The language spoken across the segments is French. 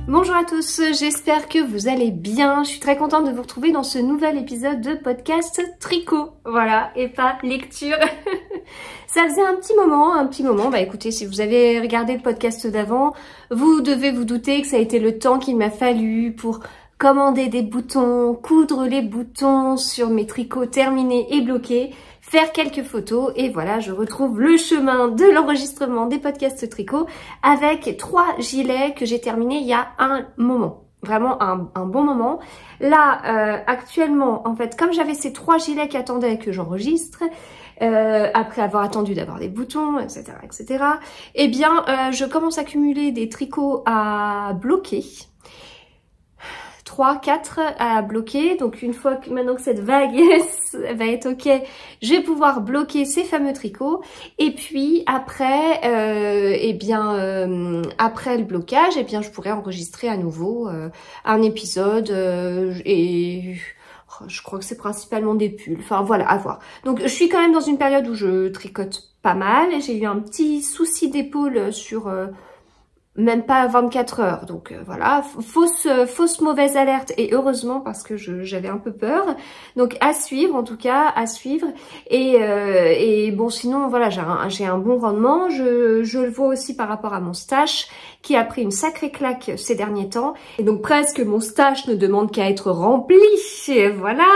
Bonjour à tous, j'espère que vous allez bien. Je suis très contente de vous retrouver dans ce nouvel épisode de podcast tricot. Voilà, et pas lecture. Ça faisait un petit moment. Bah écoutez, si vous avez regardé le podcast d'avant, vous devez vous douter que ça a été le temps qu'il m'a fallu pour commander des boutons, coudre les boutons sur mes tricots terminés et bloqués, faire quelques photos et voilà, je retrouve le chemin de l'enregistrement des podcasts tricot avec 3 gilets que j'ai terminés il y a un moment. Vraiment un bon moment. Là, actuellement, en fait, comme j'avais ces 3 gilets qui attendaient que j'enregistre, après avoir attendu d'avoir des boutons, etc., eh bien, je commence à cumuler des tricots à bloquer. 3, 4 à bloquer. Donc une fois que maintenant que cette vague va être ok, je vais pouvoir bloquer ces fameux tricots. Et puis après, après le blocage, eh bien je pourrais enregistrer à nouveau un épisode et je crois que c'est principalement des pulls. Enfin voilà, à voir. Donc je suis quand même dans une période où je tricote pas mal. J'ai eu un petit souci d'épaule sur même pas 24 heures, donc voilà, fausse mauvaise alerte et heureusement parce que j'avais un peu peur. Donc à suivre, en tout cas, à suivre. Et bon, sinon voilà, j'ai un bon rendement. Je le vois aussi par rapport à mon stash qui a pris une sacrée claque ces derniers temps. Et donc presque mon stash ne demande qu'à être rempli. Et voilà.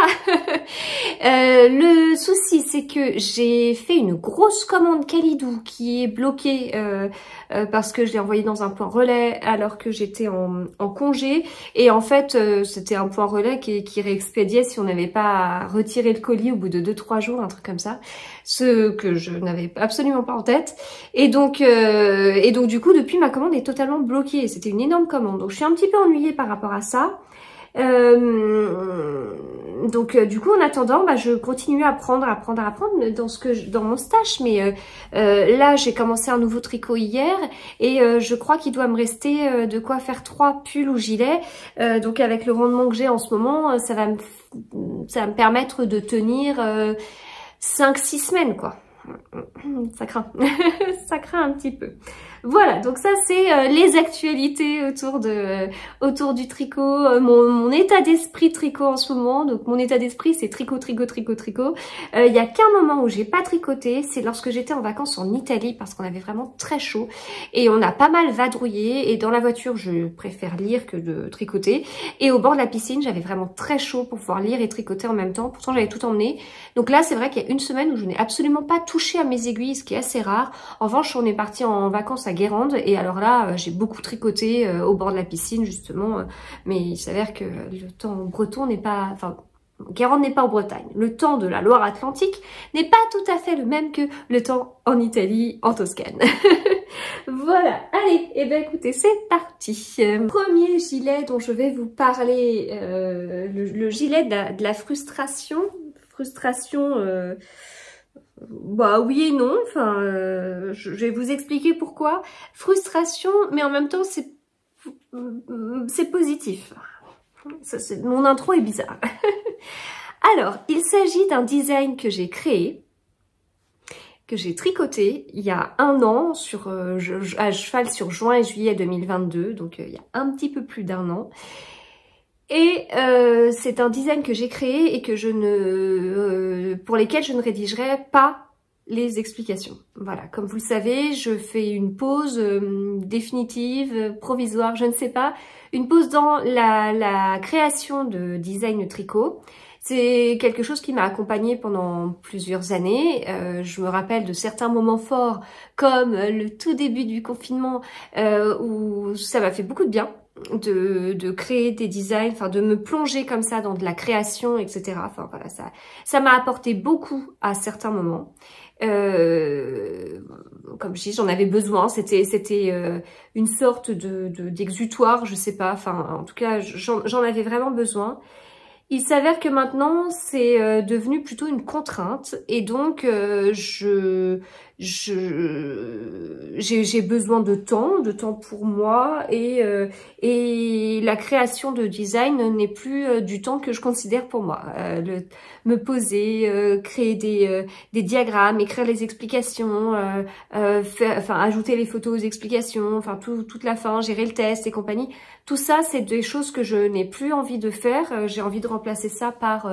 Le souci, c'est que j'ai fait une grosse commande Kalidou qui est bloquée parce que je l'ai envoyé dans un point relais alors que j'étais en congé. Et en fait, c'était un point relais qui réexpédiait si on n'avait pas retiré le colis au bout de 2-3 jours, un truc comme ça. Ce que je n'avais absolument pas en tête. Et donc du coup, depuis, ma commande est totalement bloquée. C'était une énorme commande. Donc, je suis un petit peu ennuyée par rapport à ça. Du coup en attendant je continue à apprendre dans mon stash, mais là j'ai commencé un nouveau tricot hier et je crois qu'il doit me rester de quoi faire 3 pulls ou gilets, donc avec le rendement que j'ai en ce moment, ça va me permettre de tenir 5-6 semaines quoi. Ça craint. Ça craint un petit peu. Voilà, donc ça c'est les actualités autour du tricot, mon état d'esprit tricot en ce moment. Donc mon état d'esprit c'est tricot. Il y a qu'un moment où j'ai pas tricoté, c'est lorsque j'étais en vacances en Italie parce qu'on avait vraiment très chaud et on a pas mal vadrouillé et dans la voiture je préfère lire que de tricoter et au bord de la piscine j'avais vraiment très chaud pour pouvoir lire et tricoter en même temps. Pourtant j'avais tout emmené. Donc là c'est vrai qu'il y a une semaine où je n'ai absolument pas touché à mes aiguilles, ce qui est assez rare. En revanche on est parti en vacances à Guérande et alors là j'ai beaucoup tricoté au bord de la piscine justement, mais il s'avère que le temps breton n'est pas, enfin Guérande n'est pas en Bretagne, le temps de la Loire-Atlantique n'est pas tout à fait le même que le temps en Italie, en Toscane. Voilà, allez, et ben écoutez, c'est parti. Premier gilet dont je vais vous parler, le gilet de la frustration. Bah oui et non, enfin je vais vous expliquer pourquoi. Frustration, mais en même temps c'est positif. Mon intro est bizarre. Alors, il s'agit d'un design que j'ai créé, que j'ai tricoté il y a un an à cheval sur juin et juillet 2022, donc il y a un petit peu plus d'un an. Et c'est un design que j'ai créé et que pour lesquels je ne rédigerai pas les explications. Voilà, comme vous le savez, je fais une pause définitive, provisoire, je ne sais pas, une pause dans la création de design tricot. C'est quelque chose qui m'a accompagnée pendant plusieurs années. Je me rappelle de certains moments forts, comme le tout début du confinement, où ça m'a fait beaucoup de bien de créer des designs, enfin de me plonger comme ça dans de la création, etc. Enfin voilà, ça m'a apporté beaucoup à certains moments. Comme je dis, j'en avais besoin. C'était une sorte d'exutoire, je sais pas. Enfin, en tout cas, j'en avais vraiment besoin. Il s'avère que maintenant, c'est devenu plutôt une contrainte et donc j'ai besoin de temps pour moi et la création de design n'est plus du temps que je considère pour moi. Me poser, créer des diagrammes, écrire les explications, ajouter les photos aux explications, enfin toute la fin, gérer le test et compagnie. Tout ça, c'est des choses que je n'ai plus envie de faire. J'ai envie de remplacer ça par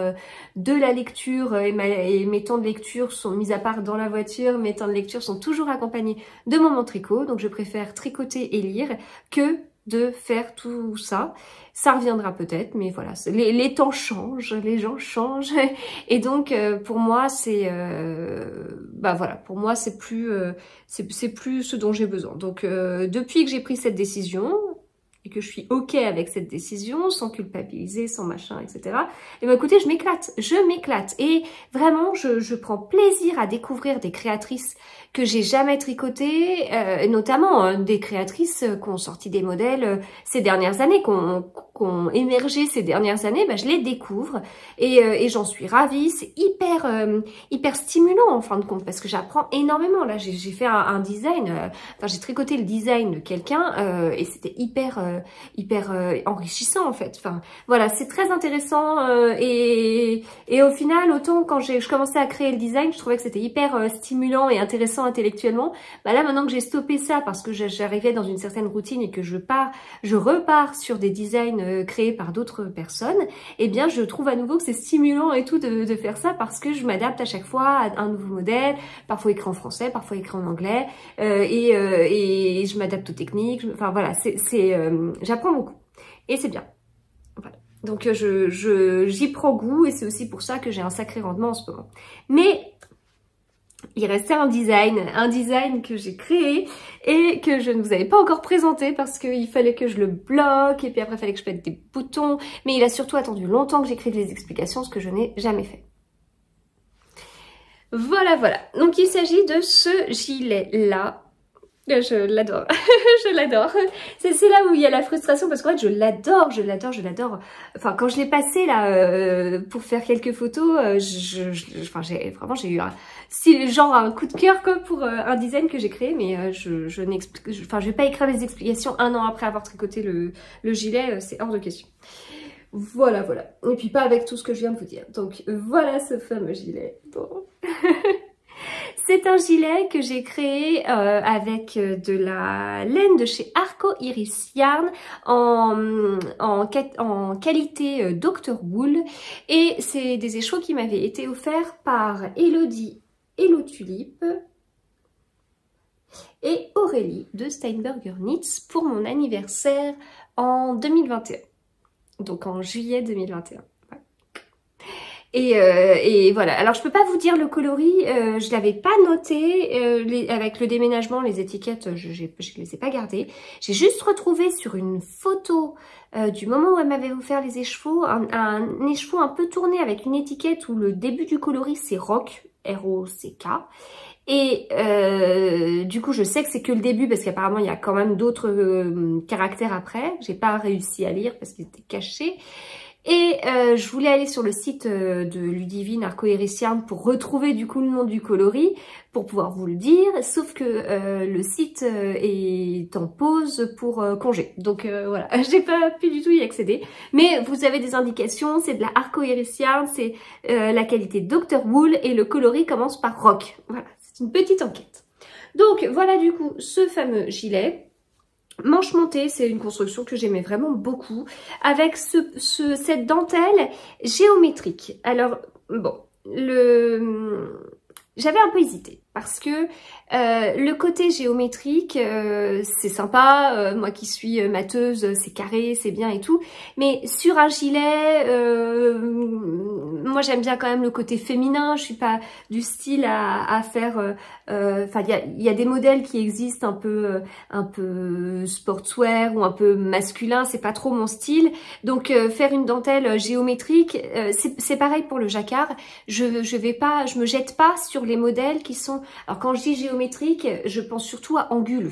de la lecture et mes temps de lecture sont, mis à part dans la voiture, mes temps de lecture sont toujours accompagnés de moments tricot. Donc je préfère tricoter et lire que de faire tout ça. Ça reviendra peut-être, mais voilà, les temps changent, les gens changent. Et donc pour moi, c'est voilà, pour moi c'est plus ce dont j'ai besoin. Donc depuis que j'ai pris cette décision, et que je suis ok avec cette décision, sans culpabiliser, sans machin, etc. Et ben écoutez, je m'éclate. Et vraiment, je prends plaisir à découvrir des créatrices que j'ai jamais tricotées, notamment des créatrices qui ont sorti des modèles ces dernières années, qui ont émergé ces dernières années, ben, je les découvre et j'en suis ravie. C'est hyper stimulant en fin de compte, parce que j'apprends énormément. Là, j'ai fait un design, j'ai tricoté le design de quelqu'un et c'était hyper enrichissant en fait. Enfin voilà, c'est très intéressant et au final, autant quand je commençais à créer le design, je trouvais que c'était hyper stimulant et intéressant intellectuellement. Bah là, maintenant que j'ai stoppé ça parce que j'arrivais dans une certaine routine et que je repars sur des designs créés par d'autres personnes, eh bien je trouve à nouveau que c'est stimulant et tout de faire ça, parce que je m'adapte à chaque fois à un nouveau modèle, parfois écrit en français, parfois écrit en anglais, et je m'adapte aux techniques. Enfin voilà, j'apprends beaucoup et c'est bien. Voilà. Donc j'y prends goût et c'est aussi pour ça que j'ai un sacré rendement en ce moment. Mais il restait un design que j'ai créé et que je ne vous avais pas encore présenté parce qu'il fallait que je le bloque et puis après il fallait que je mette des boutons. Mais il a surtout attendu longtemps que j'écrive les explications, ce que je n'ai jamais fait. Voilà. Donc il s'agit de ce gilet-là. Je l'adore, je l'adore. C'est là où il y a la frustration parce qu'en fait je l'adore. Enfin quand je l'ai passé là pour faire quelques photos, j'ai eu un coup de cœur quoi pour un design que j'ai créé, mais je vais pas écrire les explications un an après avoir tricoté le gilet, c'est hors de question. Voilà. Et puis pas avec tout ce que je viens de vous dire. Donc voilà ce fameux gilet. Bon. C'est un gilet que j'ai créé avec de la laine de chez Arco Iris Yarn en qualité Dr. Wool. Et c'est des échos qui m'avaient été offerts par Elodie Hello Tulip et Aurélie de Steinberger Knits pour mon anniversaire en 2021. Donc en juillet 2021. Et voilà, alors je peux pas vous dire le coloris, je l'avais pas noté, avec le déménagement, les étiquettes, je les ai pas gardées. J'ai juste retrouvé sur une photo du moment où elle m'avait offert les écheveaux, un écheveau un peu tourné avec une étiquette où le début du coloris c'est ROCK, R-O-C-K. Et du coup je sais que c'est que le début parce qu'apparemment il y a quand même d'autres caractères après, j'ai pas réussi à lire parce qu'il était caché. Et je voulais aller sur le site de Ludivine Arco Iris Yarn pour retrouver du coup le nom du coloris pour pouvoir vous le dire, sauf que le site est en pause pour congé. Donc voilà, j'ai pas pu du tout y accéder. Mais vous avez des indications, c'est de la Arco Iris Yarn, c'est la qualité Dr. Wool et le coloris commence par ROCK. Voilà, c'est une petite enquête. Donc voilà du coup ce fameux gilet. Manche montée, c'est une construction que j'aimais vraiment beaucoup, avec cette dentelle géométrique. Alors, bon, j'avais un peu hésité, parce que le côté géométrique, c'est sympa, moi qui suis mateuse, c'est carré, c'est bien et tout, mais sur un gilet, moi j'aime bien quand même le côté féminin, je suis pas du style à faire, enfin il y a des modèles qui existent un peu sportswear ou un peu masculin, c'est pas trop mon style, donc faire une dentelle géométrique, c'est pareil pour le jacquard, je me jette pas sur les modèles qui sont Alors quand je dis géométrique, je pense surtout à anguleux,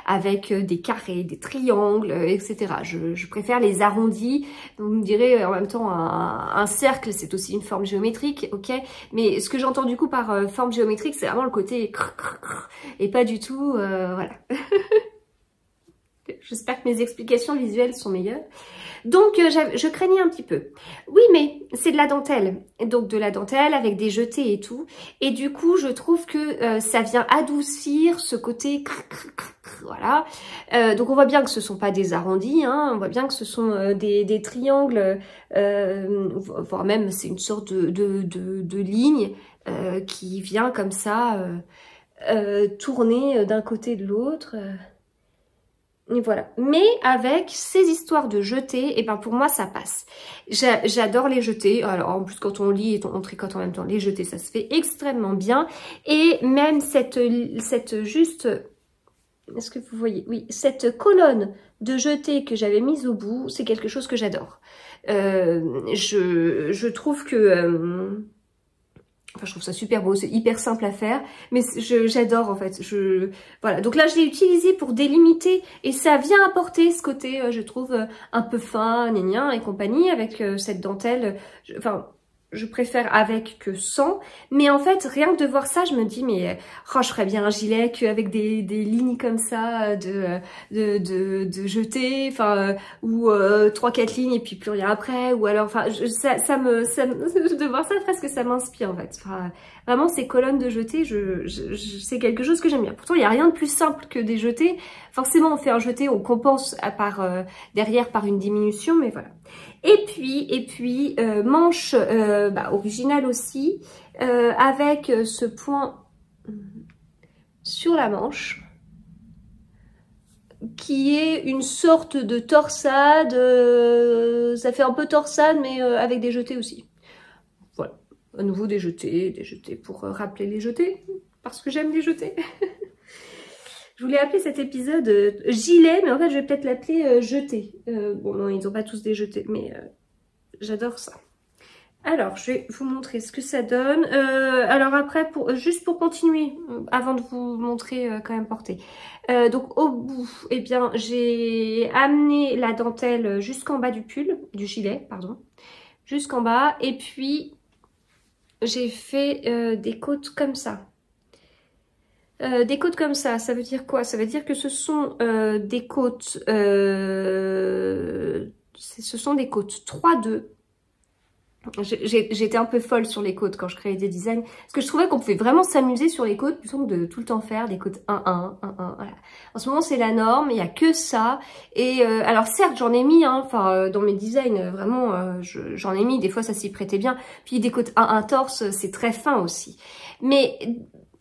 avec des carrés, des triangles, etc. Je préfère les arrondis. Vous me direz en même temps un cercle, c'est aussi une forme géométrique, ok. Mais ce que j'entends du coup par forme géométrique, c'est vraiment le côté et pas du tout, voilà. J'espère que mes explications visuelles sont meilleures. Donc, je craignais un petit peu. Oui, mais c'est de la dentelle. Donc, de la dentelle avec des jetés et tout. Et du coup, je trouve que ça vient adoucir ce côté... Voilà. Donc, on voit bien que ce ne sont pas des arrondis. Hein, on voit bien que ce sont des triangles. Voire même, c'est une sorte de ligne qui vient comme ça tourner d'un côté de l'autre. Et voilà. Mais avec ces histoires de jetés, et ben pour moi ça passe. J'adore les jetés. Alors en plus quand on lit et on tricote en même temps, les jetés ça se fait extrêmement bien. Et même cette juste, est-ce que vous voyez? Oui, cette colonne de jetés que j'avais mise au bout, c'est quelque chose que j'adore. Je trouve que enfin, je trouve ça super beau, c'est hyper simple à faire, mais j'adore en fait. Voilà, donc là je l'ai utilisé pour délimiter et ça vient apporter ce côté, je trouve, un peu fin, gna et compagnie, avec cette dentelle. Enfin, je préfère avec que sans, mais en fait, rien que de voir ça, je me dis, mais oh, je ferais bien un gilet qu'avec des lignes comme ça de jeter, enfin, ou 3-4 lignes et puis plus rien après, ou alors, enfin, de voir ça, presque ça m'inspire en fait. Enfin, vraiment, ces colonnes de jetés, c'est quelque chose que j'aime bien. Pourtant, il n'y a rien de plus simple que des jetés. Forcément, on fait un jeté, on compense derrière par une diminution, mais voilà. Et puis manche originale aussi, avec ce point sur la manche, qui est une sorte de torsade, ça fait un peu torsade, mais avec des jetés aussi. Voilà, à nouveau des jetés pour rappeler les jetés, parce que j'aime les jetés. Je voulais appeler cet épisode gilet, mais en fait je vais peut-être l'appeler jeté. Bon non, ils n'ont pas tous des jetés, mais j'adore ça. Alors, je vais vous montrer ce que ça donne. Alors après, juste pour continuer, avant de vous montrer quand même porter. Donc au bout, eh bien, j'ai amené la dentelle jusqu'en bas du pull, du gilet, pardon. Jusqu'en bas. Et puis, j'ai fait des côtes comme ça. Des côtes comme ça veut dire quoi? Ça veut dire que ce sont des côtes... ce sont des côtes 3-2. J'étais un peu folle sur les côtes quand je créais des designs, parce que je trouvais qu'on pouvait vraiment s'amuser sur les côtes plutôt que de tout le temps faire des côtes 1-1, 1-1, voilà. En ce moment c'est la norme, il n'y a que ça, et alors certes j'en ai mis, hein, dans mes designs, vraiment j'en ai mis, des fois ça s'y prêtait bien, puis des côtes 1-1 torse c'est très fin aussi, mais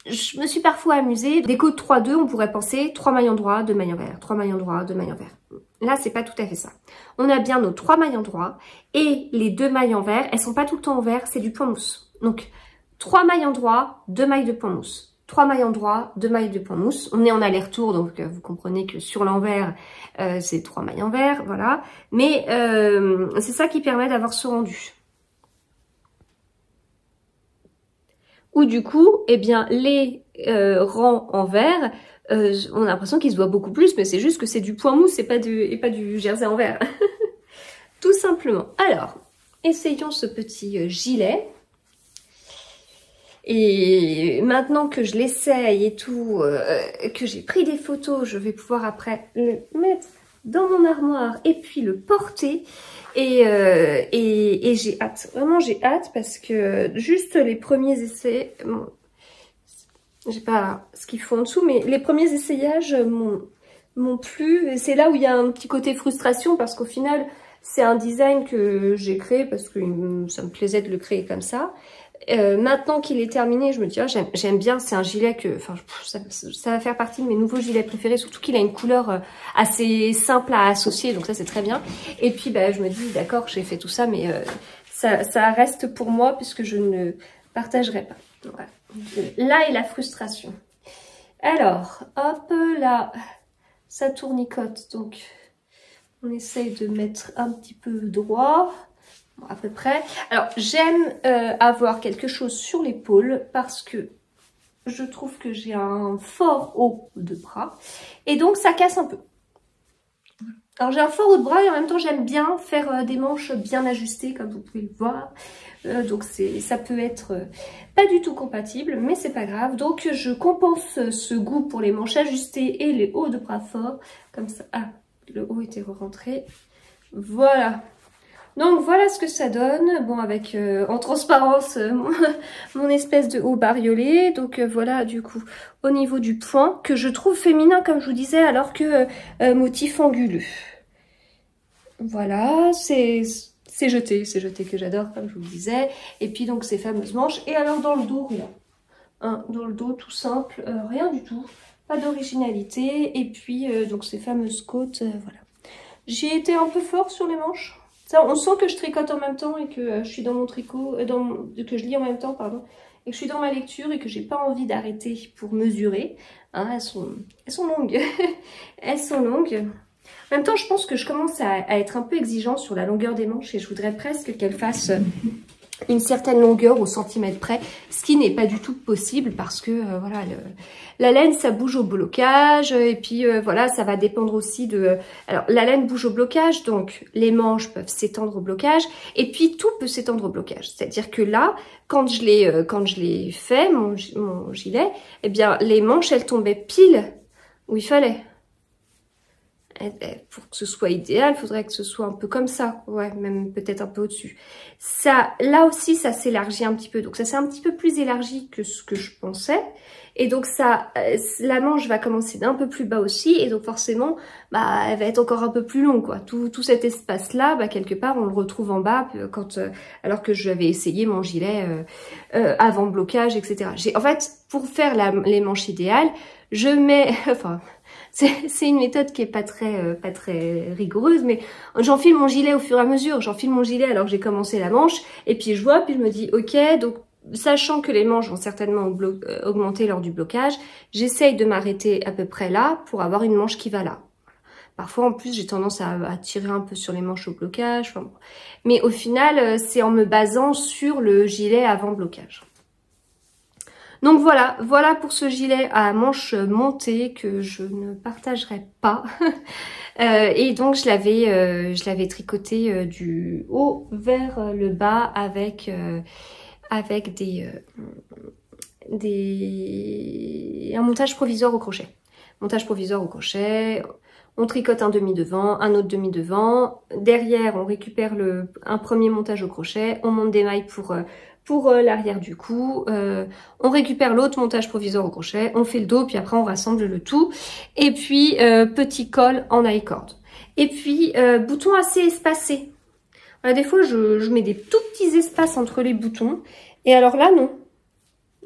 je me suis parfois amusée, des côtes 3-2 on pourrait penser 3 mailles endroits, 2 mailles envers, 3 mailles endroits, 2 mailles envers. Là, c'est pas tout à fait ça. On a bien nos 3 mailles endroits et les 2 mailles envers, elles sont pas tout le temps envers, c'est du point mousse. Donc, 3 mailles endroits, 2 mailles de point mousse. 3 mailles endroits, 2 mailles de point mousse. On est en aller-retour, donc vous comprenez que sur l'envers, c'est 3 mailles envers, voilà. Mais c'est ça qui permet d'avoir ce rendu. Ou du coup, eh bien, les rangs envers, on a l'impression qu'ils se voient beaucoup plus, mais c'est juste que c'est du point mousse et pas du jersey en verre. Tout simplement. Alors, essayons ce petit gilet. Et maintenant que je l'essaye et tout, que j'ai pris des photos, je vais pouvoir après le mettre dans mon armoire et puis le porter. Et j'ai hâte. Vraiment, j'ai hâte parce que juste les premiers essais... Bon, j'ai pas ce qu'il faut en dessous, mais les premiers essayages m'ont plu. C'est là où il y a un petit côté frustration parce qu'au final, c'est un design que j'ai créé parce que ça me plaisait de le créer comme ça. Maintenant qu'il est terminé, je me dis, oh, j'aime bien, c'est un gilet que, enfin, ça va faire partie de mes nouveaux gilets préférés, surtout qu'il a une couleur assez simple à associer, donc ça c'est très bien. Et puis, bah, je me dis, d'accord, j'ai fait tout ça, mais ça reste pour moi puisque je ne partagerai pas. Voilà. Là est la frustration. Alors, hop là, ça tournicote, donc on essaye de mettre un petit peu droit, bon, à peu près. Alors, j'aime avoir quelque chose sur l'épaule parce que je trouve que j'ai un fort haut de bras et donc ça casse un peu. Alors j'ai un fort haut de bras et en même temps j'aime bien faire des manches bien ajustées comme vous pouvez le voir. Donc ça peut être pas du tout compatible mais c'est pas grave. Donc je compense ce goût pour les manches ajustées et les hauts de bras forts. Comme ça, ah le haut était rentré. Voilà. Donc voilà ce que ça donne, bon avec en transparence mon espèce de haut bariolé, donc voilà du coup au niveau du point que je trouve féminin comme je vous disais alors que motif anguleux. Voilà, c'est jeté que j'adore comme je vous le disais, et puis donc ces fameuses manches, et alors dans le dos rien, hein, dans le dos tout simple, rien du tout, pas d'originalité, et puis donc ces fameuses côtes, voilà. J'ai été un peu fort sur les manches. Ça, on sent que je tricote en même temps et que je suis dans mon tricot, que je lis en même temps, pardon, et que je suis dans ma lecture et que j'ai pas envie d'arrêter pour mesurer. Hein, elles sont longues. Elles sont longues. En même temps, je pense que je commence à être un peu exigeante sur la longueur des manches et je voudrais presque qu'elles fassent une certaine longueur au centimètre près, ce qui n'est pas du tout possible parce que voilà, la laine ça bouge au blocage et puis voilà, ça va dépendre aussi de... Alors la laine bouge au blocage, donc les manches peuvent s'étendre au blocage et puis tout peut s'étendre au blocage. C'est-à-dire que là, quand je l'ai fait, mon gilet, eh bien les manches elles tombaient pile où il fallait. Pour que ce soit idéal, il faudrait que ce soit un peu comme ça, ouais, même peut-être un peu au-dessus. Ça, là aussi, ça s'élargit un petit peu, donc ça c'est un petit peu plus élargi que ce que je pensais. Et donc ça, la manche va commencer d'un peu plus bas aussi, et donc forcément, bah, elle va être encore un peu plus longue, quoi. Tout cet espace-là, bah, quelque part, on le retrouve en bas, alors que j'avais essayé mon gilet avant blocage, etc. En fait, pour faire les manches idéales, je mets, enfin... C'est une méthode qui est pas très rigoureuse, mais j'enfile mon gilet au fur et à mesure. J'enfile mon gilet alors que j'ai commencé la manche, et puis je vois, puis je me dis, ok, donc sachant que les manches vont certainement augmenter lors du blocage, j'essaye de m'arrêter à peu près là pour avoir une manche qui va là. Parfois, en plus, j'ai tendance à tirer un peu sur les manches au blocage. Enfin, bon. Mais au final, c'est en me basant sur le gilet avant blocage. Donc voilà pour ce gilet à manches montées que je ne partagerai pas. Et donc je l'avais tricoté du haut vers le bas avec un montage provisoire au crochet. Montage provisoire au crochet. On tricote un demi devant, un autre demi devant. Derrière, on récupère un premier montage au crochet. On monte des mailles pour l'arrière du cou, on récupère l'autre montage provisoire au crochet, on fait le dos, puis après on rassemble le tout, et puis petit col en I-cord. Et puis boutons assez espacés. Voilà, des fois je mets des tout petits espaces entre les boutons, et alors là non.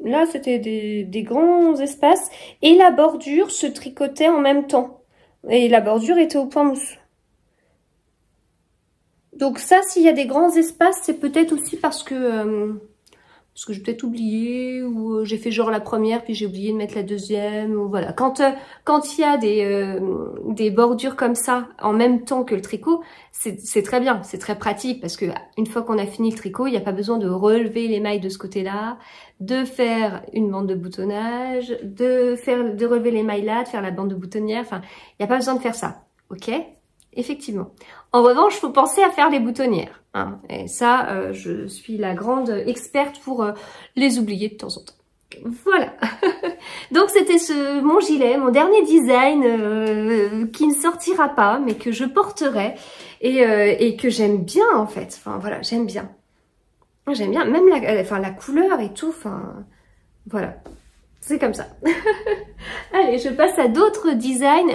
Là c'était des grands espaces, et la bordure se tricotait en même temps. Et la bordure était au point mousse. Donc ça, s'il y a des grands espaces, c'est peut-être aussi parce que j'ai peut-être oublié, ou j'ai fait genre la première, puis j'ai oublié de mettre la deuxième, ou voilà. Quand il y a des bordures comme ça, en même temps que le tricot, c'est très bien, c'est très pratique, parce que une fois qu'on a fini le tricot, il n'y a pas besoin de relever les mailles de ce côté-là, de faire une bande de boutonnage, de relever les mailles là, de faire la bande de boutonnière, enfin, il n'y a pas besoin de faire ça, ok ? Effectivement. En revanche, il faut penser à faire les boutonnières. Hein. Et ça, je suis la grande experte pour les oublier de temps en temps. Voilà. Donc c'était mon gilet, mon dernier design qui ne sortira pas, mais que je porterai et que j'aime bien en fait. Enfin voilà, j'aime bien. J'aime bien, même la couleur et tout. Enfin voilà. C'est comme ça. Allez, je passe à d'autres designs.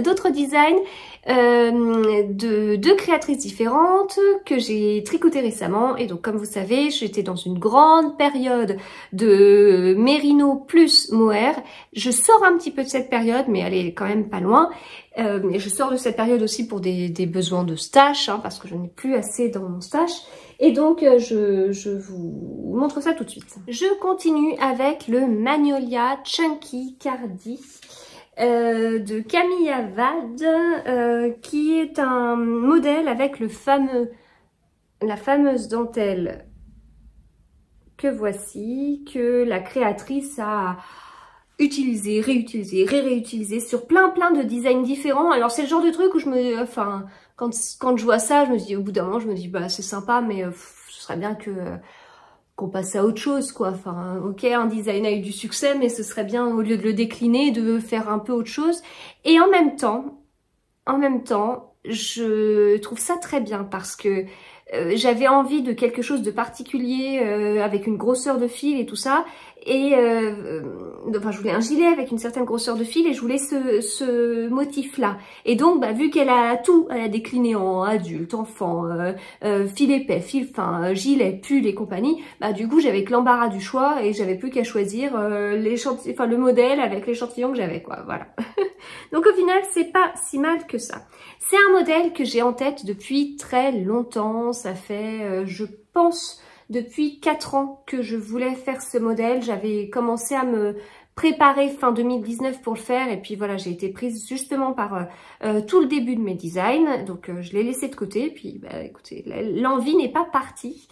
D'autres designs de deux créatrices différentes que j'ai tricotées récemment. Et donc, comme vous savez, j'étais dans une grande période de Mérino plus mohair. Je sors un petit peu de cette période, mais elle est quand même pas loin. Et je sors de cette période aussi pour des besoins de stash, hein, parce que je n'ai plus assez dans mon stash. Et donc, je vous montre ça tout de suite. Je continue avec le Magnolia Chunky Cardi de Camilla Wald, qui est un modèle avec la fameuse dentelle que voici, que la créatrice a utilisé, réutilisé, réutilisé sur plein de designs différents. Alors c'est le genre de truc où je me... Enfin, quand je vois ça, je me dis, au bout d'un moment, je me dis, bah c'est sympa, mais ce serait bien que... qu'on passe à autre chose, quoi. Enfin, ok, un design a eu du succès, mais ce serait bien, au lieu de le décliner, de faire un peu autre chose. Et en même temps, je trouve ça très bien parce que j'avais envie de quelque chose de particulier avec une grosseur de fil et tout ça. Et enfin, je voulais un gilet avec une certaine grosseur de fil et je voulais ce motif-là. Et donc, bah, vu qu'elle a tout, elle a décliné en adulte, enfant, fil épais, fil fin, gilet, pull et compagnie, bah du coup, j'avais que l'embarras du choix et j'avais plus qu'à choisir le modèle avec l'échantillon que j'avais, quoi. Voilà. Donc au final, c'est pas si mal que ça. C'est un modèle que j'ai en tête depuis très longtemps. Ça fait, je pense, depuis 4 ans que je voulais faire ce modèle. J'avais commencé à me préparer fin 2019 pour le faire. Et puis voilà, j'ai été prise justement par tout le début de mes designs. Donc je l'ai laissé de côté. Puis bah, écoutez, l'envie n'est pas partie.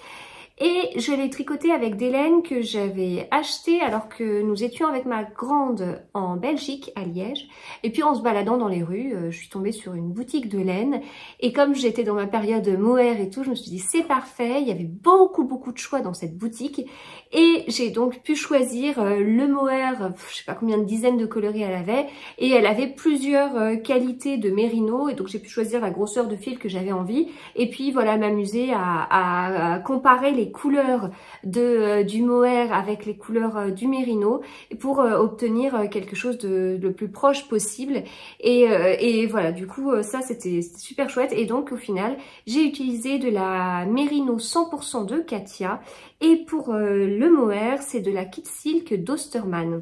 Et je l'ai tricoté avec des laines que j'avais achetées alors que nous étions avec ma grande en Belgique, à Liège. Et puis en se baladant dans les rues, je suis tombée sur une boutique de laine. Et comme j'étais dans ma période mohair et tout, je me suis dit c'est parfait. Il y avait beaucoup de choix dans cette boutique. Et j'ai donc pu choisir le mohair, je sais pas combien de dizaines de coloris elle avait. Et elle avait plusieurs qualités de mérino. Et donc j'ai pu choisir la grosseur de fil que j'avais envie. Et puis voilà, m'amuser à comparer les couleurs du mohair avec les couleurs du mérino pour obtenir quelque chose de le plus proche possible. Et voilà, du coup ça c'était super chouette. Et donc au final j'ai utilisé de la mérino 100% de Katia et pour le mohair c'est de la Kit Silk d'Ostermann.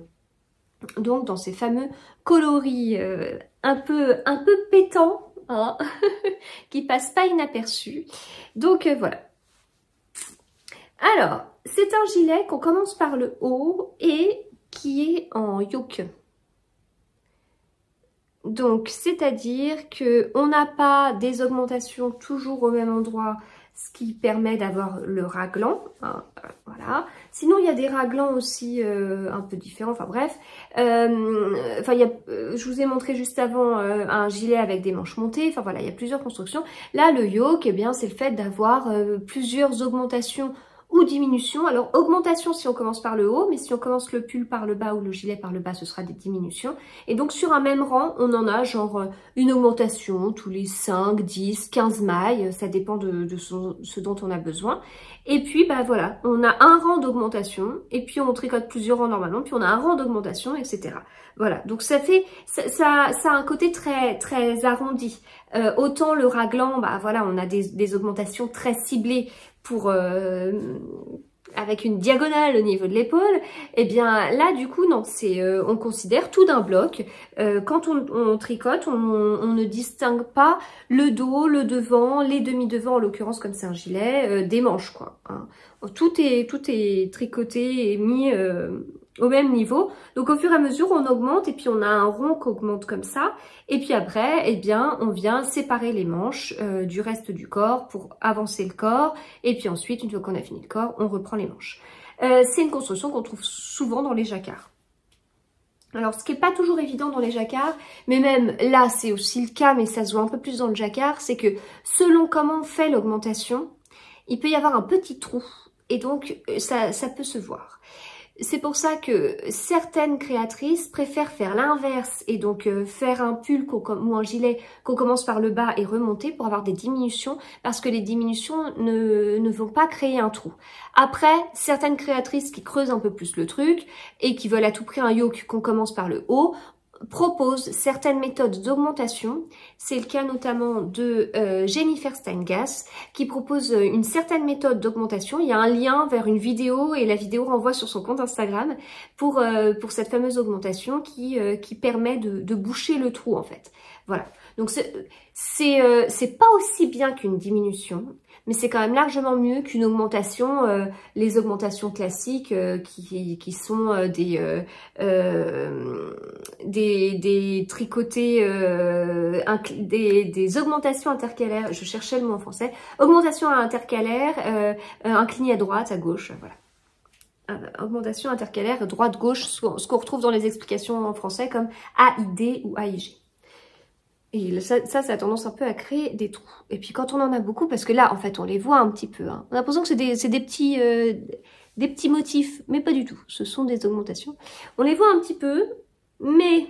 Donc dans ces fameux coloris un peu pétants, hein, qui passent pas inaperçus. Donc voilà. Alors, c'est un gilet qu'on commence par le haut et qui est en yoke. Donc, c'est-à-dire qu'on n'a pas des augmentations toujours au même endroit, ce qui permet d'avoir le raglan. Hein, voilà. Sinon, il y a des raglans aussi un peu différents. Enfin bref, je vous ai montré juste avant un gilet avec des manches montées. Enfin voilà, il y a plusieurs constructions. Là, le yoke, eh bien, c'est le fait d'avoir plusieurs augmentations ou diminution. Alors augmentation si on commence par le haut, mais si on commence le pull par le bas ou le gilet par le bas, ce sera des diminutions. Et donc sur un même rang, on en a genre une augmentation tous les 5, 10, 15 mailles, ça dépend de ce dont on a besoin. Et puis bah voilà, on a un rang d'augmentation, et puis on tricote plusieurs rangs normalement, puis on a un rang d'augmentation, etc. Voilà, donc ça a un côté très arrondi. Autant le raglan, bah voilà, on a des augmentations très ciblées pour avec une diagonale au niveau de l'épaule. Et bien là du coup non, c'est on considère tout d'un bloc. Quand on tricote, on ne distingue pas le dos, le devant, les demi-devants en l'occurrence comme c'est un gilet, des manches quoi. Hein. Tout est tricoté et mis au même niveau. Donc au fur et à mesure on augmente et puis on a un rond qui augmente comme ça. Et puis après, eh bien, on vient séparer les manches du reste du corps pour avancer le corps. Et puis ensuite, une fois qu'on a fini le corps, on reprend les manches. C'est une construction qu'on trouve souvent dans les jacquards. Alors, ce qui n'est pas toujours évident dans les jacquards, mais même là, c'est aussi le cas, mais ça se voit un peu plus dans le jacquard, c'est que selon comment on fait l'augmentation, il peut y avoir un petit trou. Et donc, ça peut se voir. C'est pour ça que certaines créatrices préfèrent faire l'inverse et donc faire un pull ou un gilet qu'on commence par le bas et remonter pour avoir des diminutions parce que les diminutions ne vont pas créer un trou. Après, certaines créatrices qui creusent un peu plus le truc et qui veulent à tout prix un yoke qu'on commence par le haut, propose certaines méthodes d'augmentation. C'est le cas notamment de Jennifer Steingass qui propose une certaine méthode d'augmentation. Il y a un lien vers une vidéo et la vidéo renvoie sur son compte Instagram pour cette fameuse augmentation qui permet de boucher le trou en fait. Voilà. Donc c'est pas aussi bien qu'une diminution, mais c'est quand même largement mieux qu'une augmentation, les augmentations classiques qui sont des tricotés, des augmentations intercalaires, je cherchais le mot en français, augmentation intercalaire, inclinées à droite, à gauche, voilà. augmentation intercalaire droite-gauche, ce qu'on retrouve dans les explications en français comme AID ou AIG. Et ça a tendance un peu à créer des trous. Et puis quand on en a beaucoup, parce que là, en fait, on les voit un petit peu. Hein. On a l'impression que c'est des petits motifs, mais pas du tout. Ce sont des augmentations. On les voit un petit peu, mais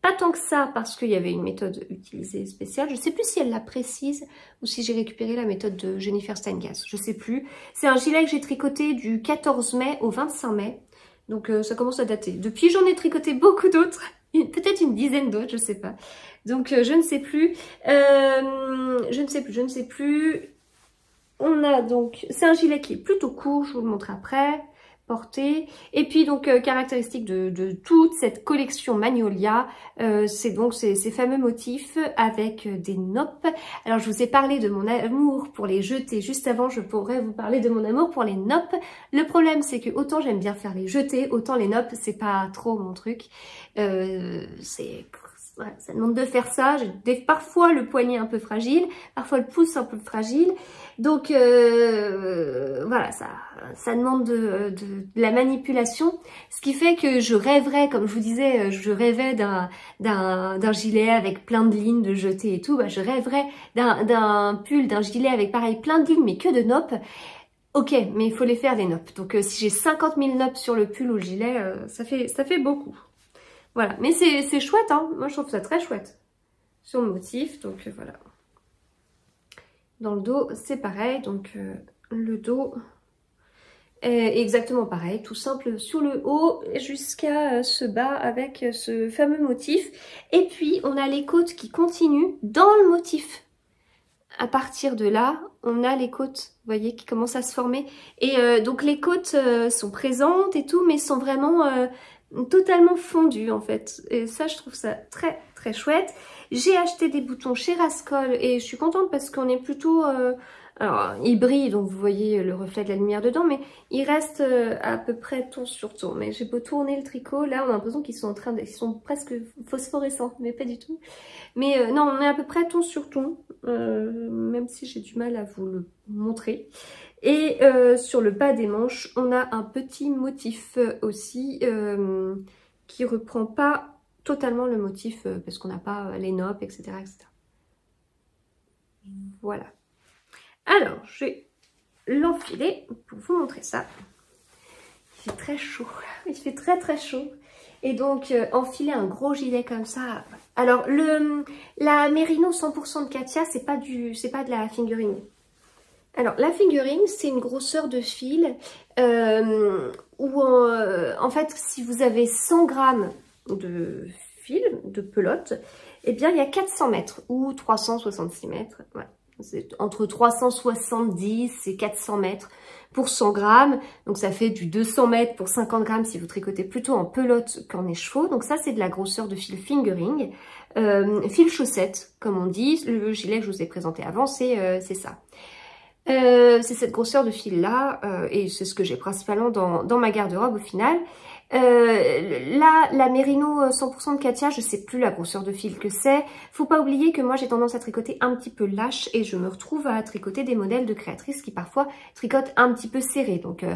pas tant que ça, parce qu'il y avait une méthode utilisée spéciale. Je ne sais plus si elle la précise ou si j'ai récupéré la méthode de Jennifer Steingass. Je ne sais plus. C'est un gilet que j'ai tricoté du 14 mai au 25 mai. Donc ça commence à dater. Depuis, j'en ai tricoté beaucoup d'autres. Peut-être une dizaine d'autres, je ne sais pas. Donc je ne sais plus. Je ne sais plus. On a donc... C'est un gilet qui est plutôt court, je vous le montre après. Porté. Et puis donc caractéristique de toute cette collection Magnolia, c'est donc ces fameux motifs avec des noppes. Alors je vous ai parlé de mon amour pour les jetés juste avant, je pourrais vous parler de mon amour pour les noppes. Le problème c'est que autant j'aime bien faire les jetés, autant les noppes c'est pas trop mon truc. Voilà, ça demande de faire ça, j'ai parfois le poignet un peu fragile, parfois le pouce un peu fragile, donc voilà, ça demande de la manipulation, ce qui fait que je rêverais, comme je vous disais, je rêvais d'un gilet avec plein de lignes de jetés et tout, bah, je rêverais d'un pull, d'un gilet avec pareil plein de lignes mais que de noppes. Ok, mais il faut les faire les noppes, donc si j'ai 50 000 noppes sur le pull ou le gilet, ça fait beaucoup. Voilà, mais c'est chouette, hein. Moi je trouve ça très chouette sur le motif, donc voilà. Dans le dos, c'est pareil, donc le dos est exactement pareil, tout simple sur le haut jusqu'à ce bas avec ce fameux motif. Et puis on a les côtes qui continuent dans le motif. À partir de là, on a les côtes, vous voyez, qui commencent à se former. Et donc les côtes sont présentes et tout, mais sont vraiment... totalement fondu en fait, et ça je trouve ça très très chouette. J'ai acheté des boutons chez Rascol et je suis contente parce qu'on est plutôt alors il brille donc vous voyez le reflet de la lumière dedans, mais il reste à peu près ton sur ton, mais j'ai beau tourner le tricot, là on a l'impression qu'ils sont ils sont presque phosphorescents, mais pas du tout. Mais non, on est à peu près ton sur ton, même si j'ai du mal à vous le montrer. Et sur le bas des manches, on a un petit motif aussi qui reprend pas totalement le motif parce qu'on n'a pas les noppes, etc., etc. Voilà. Alors, je vais l'enfiler pour vous montrer ça. Il fait très chaud. Il fait très très chaud. Et donc, enfiler un gros gilet comme ça. Alors, la Merino 100% de Katia, c'est pas de la fingering. Alors, la fingering, c'est une grosseur de fil où, en fait, si vous avez 100 grammes de fil, de pelote, eh bien, il y a 400 mètres ou 366 mètres. Ouais. C'est entre 370 et 400 mètres pour 100 grammes. Donc, ça fait du 200 mètres pour 50 grammes si vous tricotez plutôt en pelote qu'en écheveau. Donc, ça, c'est de la grosseur de fil fingering. Fil chaussette, comme on dit. Le gilet que je vous ai présenté avant, c'est ça. C'est cette grosseur de fil là et c'est ce que j'ai principalement dans ma garde-robe au final. Là, la Merino 100% de Katia, je sais plus la grosseur de fil que c'est. Faut pas oublier que moi j'ai tendance à tricoter un petit peu lâche et je me retrouve à tricoter des modèles de créatrices qui parfois tricotent un petit peu serré. Donc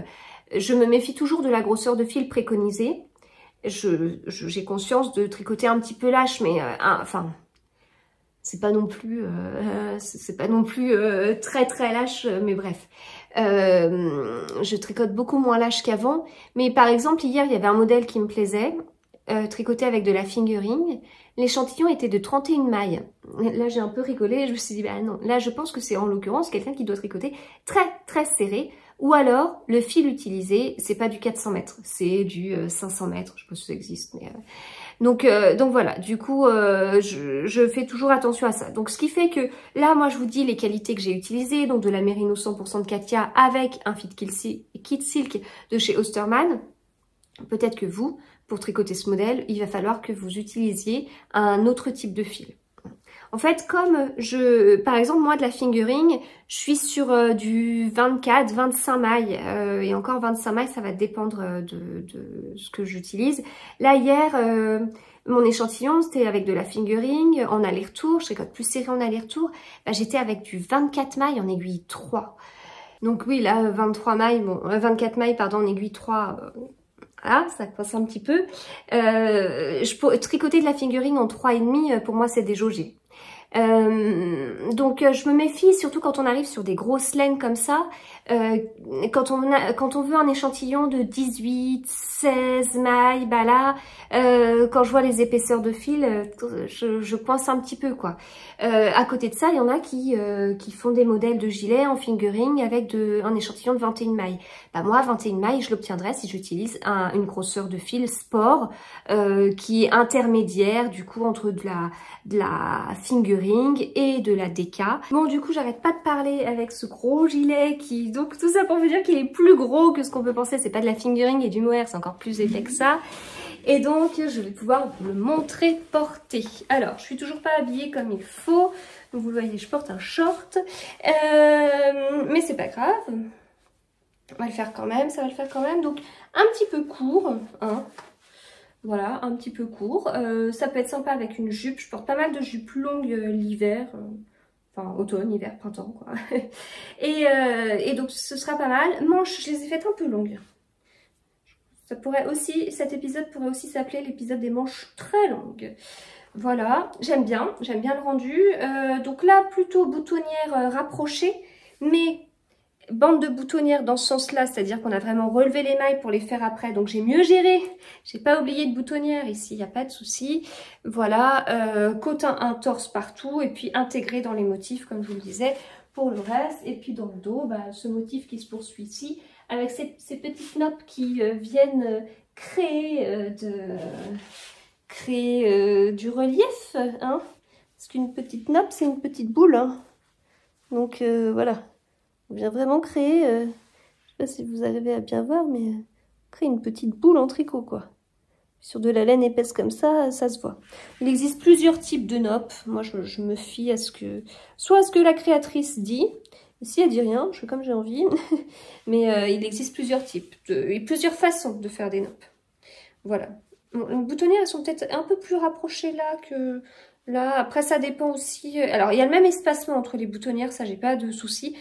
je me méfie toujours de la grosseur de fil préconisée. J'ai conscience de tricoter un petit peu lâche, mais enfin... C'est pas non plus très très lâche, mais bref. Je tricote beaucoup moins lâche qu'avant. Mais par exemple, hier, il y avait un modèle qui me plaisait, tricoté avec de la fingering. L'échantillon était de 31 mailles. Là, j'ai un peu rigolé et je me suis dit, bah non. Là, je pense que c'est en l'occurrence quelqu'un qui doit tricoter très très serré. Ou alors, le fil utilisé, c'est pas du 400 mètres, c'est du 500 mètres. Je sais pas si ça existe, mais... Donc voilà, du coup, je fais toujours attention à ça. Donc ce qui fait que là, moi, je vous dis les qualités que j'ai utilisées. Donc de la Merino 100% de Katia avec un kit silk de chez Osterman. Peut-être que vous, pour tricoter ce modèle, il va falloir que vous utilisiez un autre type de fil. En fait, comme par exemple, moi, de la fingering, je suis sur du 24, 25 mailles. Et encore 25 mailles, ça va dépendre de ce que j'utilise. Là, hier, mon échantillon, c'était avec de la fingering en aller-retour. Je tricote plus serré en aller-retour. Bah, j'étais avec du 24 mailles en aiguille 3. Donc oui, là, 23 mailles, bon, 24 mailles, pardon, en aiguille 3, voilà, ça coince un petit peu. Tricoter de la fingering en 3,5, pour moi, c'est déjaugé. Donc je me méfie, surtout quand on arrive sur des grosses laines comme ça, quand on veut un échantillon de 18, 16 mailles, bah là, quand je vois les épaisseurs de fil, je coince un petit peu quoi. À côté de ça, il y en a qui font des modèles de gilets en fingering avec un échantillon de 21 mailles. Bah moi, 21 mailles, je l'obtiendrai si j'utilise une grosseur de fil sport qui est intermédiaire du coup entre de la fingering et de la déca. Bon, du coup, j'arrête pas de parler avec ce gros gilet qui... Donc, tout ça pour vous dire qu'il est plus gros que ce qu'on peut penser. C'est pas de la fingering et du mohair, c'est encore plus épais que ça. Et donc, je vais pouvoir vous le montrer porté. Alors, je suis toujours pas habillée comme il faut. Donc, vous le voyez, je porte un short. Mais c'est pas grave. On va le faire quand même, ça va le faire quand même. Donc, un petit peu court, hein. Voilà, un petit peu court. Ça peut être sympa avec une jupe. Je porte pas mal de jupes longues l'hiver. Enfin, automne, hiver, printemps, quoi. Et donc, ce sera pas mal. Manches, je les ai faites un peu longues. Ça pourrait aussi, cet épisode pourrait aussi s'appeler l'épisode des manches très longues. Voilà, j'aime bien le rendu. Donc là, plutôt boutonnière rapprochée, mais... bande de boutonnière dans ce sens-là, c'est-à-dire qu'on a vraiment relevé les mailles pour les faire après. Donc j'ai mieux géré. J'ai pas oublié de boutonnière ici, il n'y a pas de souci. Voilà, côte un torse partout et puis intégré dans les motifs comme je vous le disais pour le reste. Et puis dans le dos, bah, ce motif qui se poursuit ici avec ces petites noppes qui viennent créer du relief. Hein, parce qu'une petite noppe, c'est une petite boule. Hein. Donc voilà. On vient vraiment créer, je sais pas si vous arrivez à bien voir, mais créer une petite boule en tricot, quoi. Sur de la laine épaisse comme ça se voit. Il existe plusieurs types de noppes. Moi, je me fie à soit à ce que la créatrice dit. Et si elle dit rien, je fais comme j'ai envie. Mais il existe plusieurs types et plusieurs façons de faire des noppes. Voilà. Bon, les boutonnières, elles sont peut-être un peu plus rapprochées là que... Là, après ça dépend aussi... Alors, il y a le même espacement entre les boutonnières, ça j'ai pas de souci.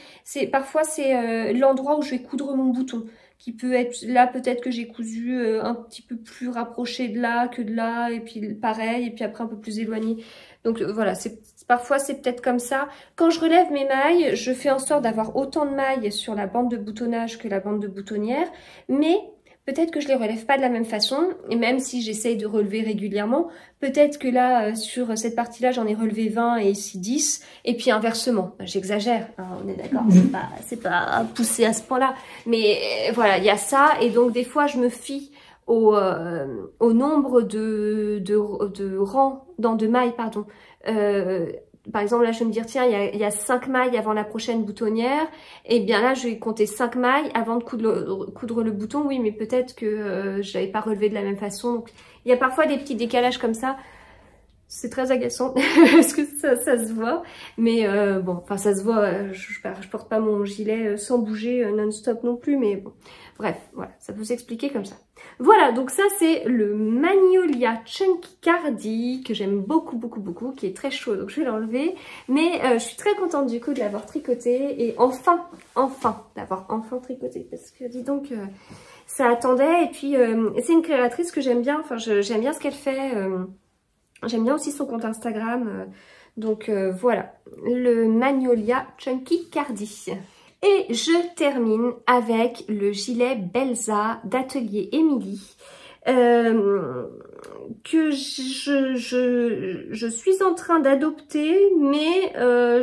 Parfois, c'est l'endroit où je vais coudre mon bouton, qui peut être... Là, peut-être que j'ai cousu un petit peu plus rapproché de là que de là, et puis pareil, et puis après un peu plus éloigné. Donc voilà, parfois c'est peut-être comme ça. Quand je relève mes mailles, je fais en sorte d'avoir autant de mailles sur la bande de boutonnage que la bande de boutonnière, mais... peut-être que je les relève pas de la même façon, et même si j'essaye de relever régulièrement, peut-être que là, sur cette partie-là, j'en ai relevé 20 et ici 10, et puis inversement. J'exagère, hein, on est d'accord, c'est pas poussé à ce point-là. Mais voilà, il y a ça, et donc des fois, je me fie au nombre de rangs, de mailles, pardon, par exemple, là, je vais me dire, tiens, il y a 5 mailles avant la prochaine boutonnière. Et bien là, je vais compter 5 mailles avant de coudre le bouton. Oui, mais peut-être que je n'avais pas relevé de la même façon. Donc, il y a parfois des petits décalages comme ça. C'est très agaçant parce que ça se voit. Mais bon, enfin, ça se voit. Je porte pas mon gilet sans bouger non-stop non plus. Mais bon, bref, voilà, ça peut s'expliquer comme ça. Voilà, donc ça c'est le Magnolia Chunky Cardi que j'aime beaucoup, qui est très chaud, donc je vais l'enlever. Mais je suis très contente du coup de l'avoir tricoté et enfin d'avoir tricoté parce que dis donc ça attendait. Et puis c'est une créatrice que j'aime bien, enfin j'aime bien ce qu'elle fait, j'aime bien aussi son compte Instagram. Donc voilà, le Magnolia Chunky Cardi. Et je termine avec le gilet Belza d'Atelier Émilie que je suis en train d'adopter, mais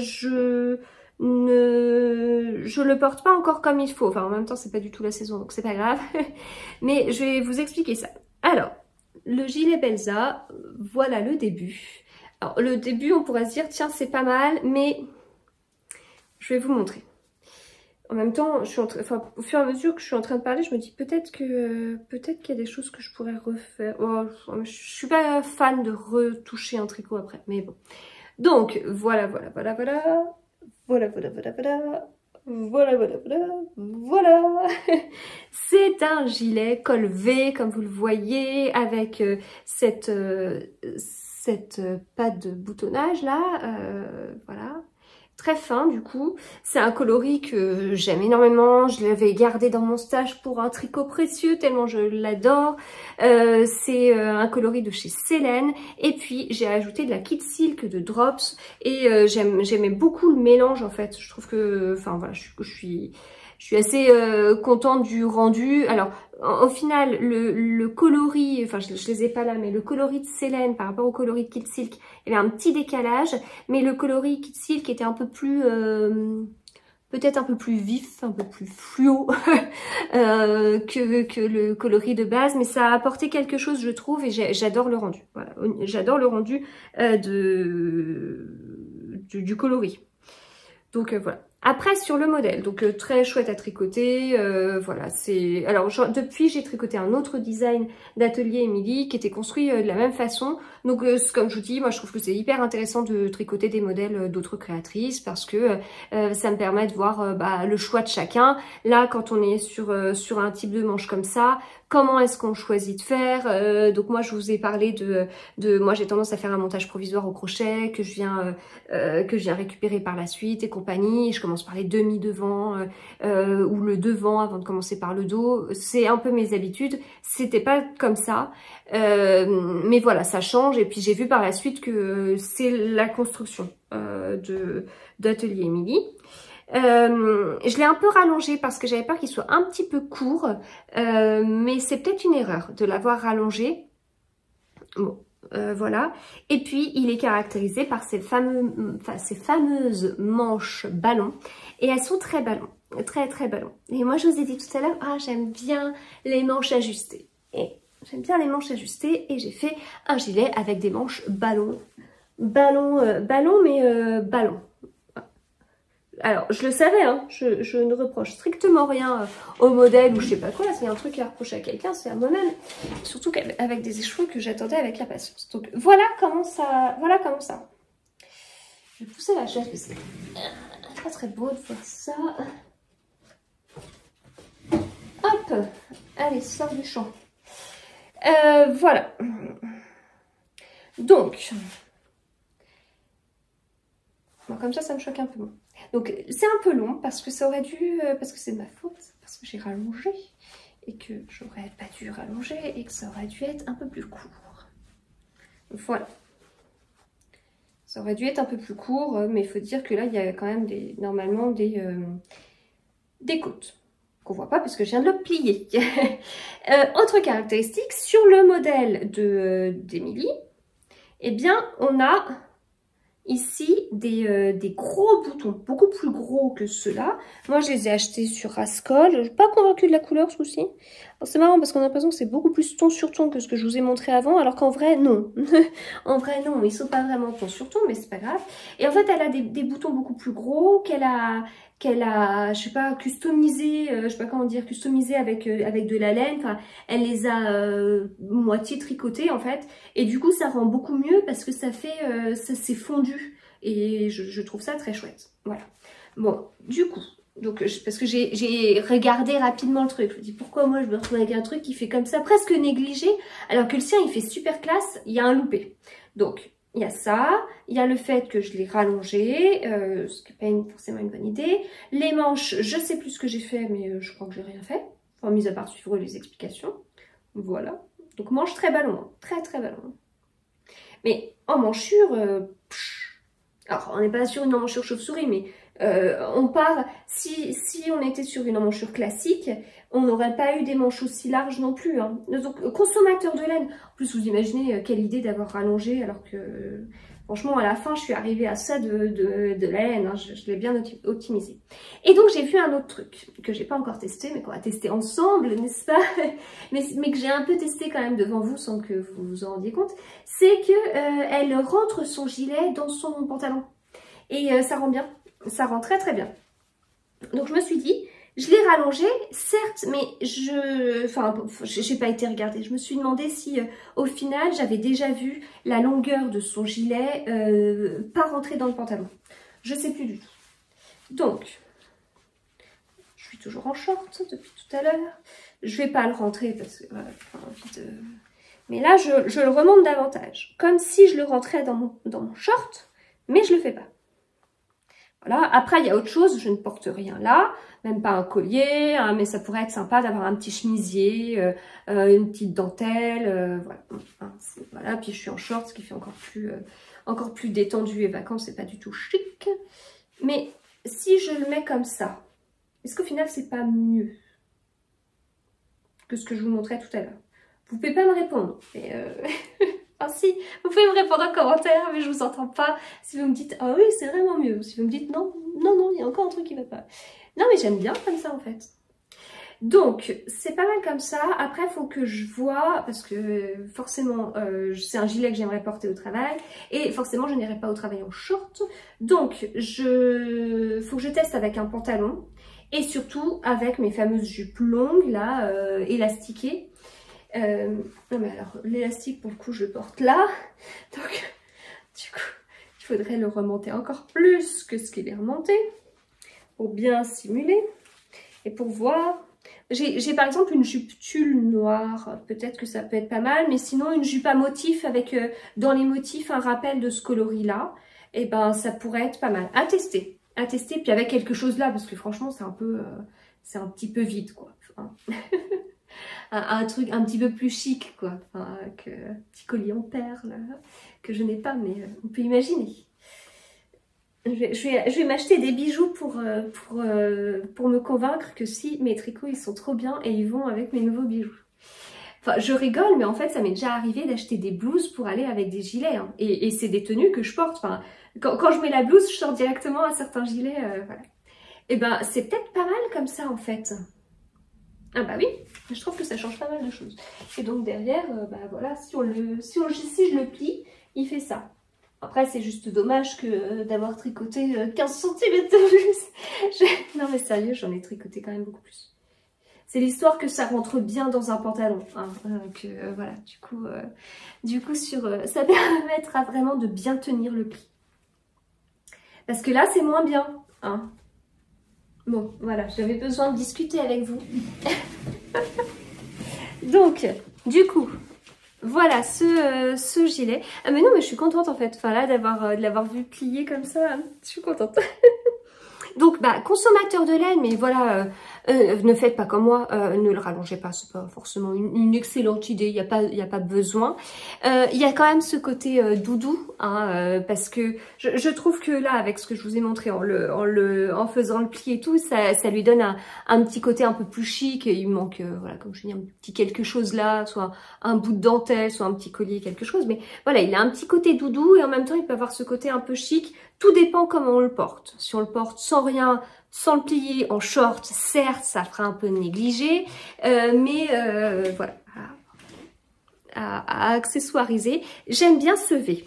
je le porte pas encore comme il faut. Enfin, en même temps, c'est pas du tout la saison, donc c'est pas grave. Mais je vais vous expliquer ça. Alors, le gilet Belza, voilà le début. Alors, le début, on pourrait se dire, tiens, c'est pas mal, mais je vais vous montrer. En même temps, au fur et à mesure que je suis en train de parler, je me dis peut-être qu'il y a des choses que je pourrais refaire. Oh, je suis pas fan de retoucher un tricot après, mais bon. Donc, voilà. C'est un gilet col V, comme vous le voyez, avec cette patte de boutonnage là, voilà. très fin du coup. C'est un coloris que j'aime énormément, je l'avais gardé dans mon stage pour un tricot précieux tellement je l'adore. C'est un coloris de chez Célène et puis j'ai ajouté de la Kid Silk de Drops et j'aimais beaucoup le mélange en fait. Je trouve que, enfin voilà, je suis assez contente du rendu. Alors, au final, le coloris, enfin je les ai pas là, mais le coloris de Célène par rapport au coloris de Kid Silk, il y avait un petit décalage, mais le coloris Kid Silk était un peu plus, peut-être un peu plus vif, un peu plus fluo que le coloris de base, mais ça a apporté quelque chose, je trouve, et j'adore le rendu. Voilà, j'adore le rendu du coloris. Donc voilà. Après sur le modèle, donc très chouette à tricoter, voilà, c'est... Alors depuis j'ai tricoté un autre design d'atelier Émilie qui était construit de la même façon, donc comme je vous dis, moi je trouve que c'est hyper intéressant de tricoter des modèles d'autres créatrices parce que ça me permet de voir le choix de chacun. Là quand on est sur un type de manche comme ça, comment est-ce qu'on choisit de faire, donc moi je vous ai parlé de moi j'ai tendance à faire un montage provisoire au crochet que je viens récupérer par la suite et compagnie. Je commence par les demi-devants ou le devant avant de commencer par le dos. C'est un peu mes habitudes. C'était pas comme ça. Mais voilà, ça change. Et puis j'ai vu par la suite que c'est la construction d'Atelier Émilie. Je l'ai un peu rallongé parce que j'avais peur qu'il soit un petit peu court. Mais c'est peut-être une erreur de l'avoir rallongé. Bon. Voilà, et puis il est caractérisé par ces fameuses manches ballons, et elles sont très ballons, très ballons. Et moi je vous ai dit tout à l'heure, j'aime bien les manches ajustées, et j'aime bien les manches ajustées, et j'ai fait un gilet avec des manches ballons, ballons. Alors, je le savais, hein, je ne reproche strictement rien au modèle ou je sais pas quoi. C'est un truc à reprocher à quelqu'un, c'est à moi-même. Surtout qu'avec des échevins que j'attendais avec impatience. Donc, voilà comment ça... Je vais pousser la chaise parce que c'est pas très beau de faire ça. Hop, allez, sors du champ. Voilà. Donc... Bon, comme ça me choque un peu moins. Donc c'est un peu long parce que ça aurait dû, parce que c'est de ma faute, parce que j'ai rallongé et que j'aurais pas dû rallonger et que ça aurait dû être un peu plus court. Voilà. Ça aurait dû être un peu plus court, mais il faut dire que là il y a quand même normalement des côtes qu'on voit pas parce que je viens de le plier. Autre caractéristique, sur le modèle d'Émilie, eh bien on a ici des gros boutons, beaucoup plus gros que ceux-là. Moi, je les ai achetés sur Rascol. Je ne suis pas convaincue de la couleur, ce coup-ci. C'est marrant parce qu'on a l'impression que c'est beaucoup plus ton sur ton que ce que je vous ai montré avant, alors qu'en vrai, non. En vrai, non, ils sont pas vraiment ton sur ton, mais c'est pas grave. Et en fait, elle a des boutons beaucoup plus gros qu'elle a, je sais pas, customisé, je sais pas comment dire, customisé avec de la laine. Enfin, elle les a moitié tricotées en fait. Et du coup, ça rend beaucoup mieux parce que ça fait, ça s'est fondu. Et je trouve ça très chouette. Voilà. Bon, du coup, donc parce que j'ai regardé rapidement le truc. Je me dis pourquoi moi je me retrouve avec un truc qui fait comme ça, presque négligé, alors que le sien il fait super classe, il y a un loupé. Donc, il y a ça, il y a le fait que je l'ai rallongé, ce qui n'est pas forcément une bonne idée. Les manches, je sais plus ce que j'ai fait, mais je crois que j'ai rien fait. Enfin, mis à part suivre les explications. Voilà. Donc, manche très ballon, très ballon. Mais en manchure, alors on n'est pas sur une emmanchure chauve-souris, mais on part, si on était sur une emmanchure classique, on n'aurait pas eu des manches aussi larges non plus. Hein. Donc consommateur de laine, en plus vous imaginez quelle idée d'avoir rallongé alors que franchement à la fin je suis arrivée à ça de laine, hein. Je l'ai bien optimisé. Et donc j'ai vu un autre truc que j'ai pas encore testé mais qu'on va tester ensemble, n'est-ce pas, mais que j'ai un peu testé quand même devant vous sans que vous vous en rendiez compte, c'est que elle rentre son gilet dans son pantalon et ça rend bien, ça rend très bien. Donc je me suis dit, je l'ai rallongé, certes, mais j'ai pas été regarder. Je me suis demandé si, au final, j'avais déjà vu la longueur de son gilet pas rentrer dans le pantalon. Je sais plus du tout. Donc, je suis toujours en short depuis tout à l'heure. Je vais pas le rentrer parce que voilà, j'ai pas envie de... Mais là, je le remonte davantage. Comme si je le rentrais dans mon short, mais je le fais pas. Voilà. Après, il y a autre chose, je ne porte rien là, même pas un collier, hein, mais ça pourrait être sympa d'avoir un petit chemisier, une petite dentelle, voilà. Hein, voilà. Puis je suis en short, ce qui fait encore plus détendu et vacances, c'est pas du tout chic. Mais si je le mets comme ça, est-ce qu'au final, c'est pas mieux que ce que je vous montrais tout à l'heure? Vous pouvez pas me répondre, mais ah si, vous pouvez me répondre en commentaire, mais je vous entends pas. Si vous me dites, ah oui, c'est vraiment mieux. Si vous me dites, non, non, non, il y a encore un truc qui va pas. Non, mais j'aime bien comme ça, en fait. Donc, c'est pas mal comme ça. Après, il faut que je vois, parce que forcément, c'est un gilet que j'aimerais porter au travail. Et forcément, je n'irai pas au travail en short. Donc, faut que je teste avec un pantalon. Et surtout, avec mes fameuses jupes longues, là, élastiquées. Non mais alors l'élastique pour le coup je le porte là, donc du coup il faudrait le remonter encore plus que ce qu'il est remonté pour bien simuler et pour voir. J'ai par exemple une jupe tulle noire, peut-être que ça peut être pas mal, mais sinon une jupe à motif avec dans les motifs un rappel de ce coloris là, et ben ça pourrait être pas mal à tester, puis avec quelque chose là parce que franchement c'est un peu c'est un petit peu vide quoi. Enfin, un truc un petit peu plus chic quoi, enfin, avec un petit collier en perles que je n'ai pas, mais on peut imaginer. Je vais m'acheter des bijoux pour me convaincre que si mes tricots ils sont trop bien et ils vont avec mes nouveaux bijoux. Enfin, je rigole, mais en fait ça m'est déjà arrivé d'acheter des blouses pour aller avec des gilets, hein. Et c'est des tenues que je porte. Enfin, quand je mets la blouse, je sors directement à certains gilets, voilà. Et ben c'est peut-être pas mal comme ça en fait. Ah bah oui, je trouve que ça change pas mal de choses. Et donc derrière, bah voilà, si je le plie, il fait ça. Après c'est juste dommage que d'avoir tricoté 15 cm de plus. Non mais sérieux, j'en ai tricoté quand même beaucoup plus. C'est l'histoire que ça rentre bien dans un pantalon. Hein, voilà, du coup ça permettra vraiment de bien tenir le pli. Parce que là c'est moins bien, hein. Bon, voilà, j'avais besoin de discuter avec vous. Donc, du coup, voilà ce gilet. Ah mais non, mais je suis contente en fait. Enfin là, de l'avoir vu plier comme ça, hein, je suis contente. Donc, bah, consommateur de laine, mais voilà, ne faites pas comme moi, ne le rallongez pas, c'est pas forcément une excellente idée, il n'y a pas besoin. Il y a quand même ce côté doudou, hein, parce que je trouve que là, avec ce que je vous ai montré en faisant le pli et tout, ça lui donne un petit côté un peu plus chic, et il manque, voilà, comme je dis, un petit quelque chose là, soit un bout de dentelle, soit un petit collier, quelque chose, mais voilà, il a un petit côté doudou, et en même temps, il peut avoir ce côté un peu chic. Tout dépend comment on le porte. Si on le porte sans rien, sans le plier, en short, certes, ça fera un peu négligé, mais voilà, à accessoiriser. J'aime bien ce V.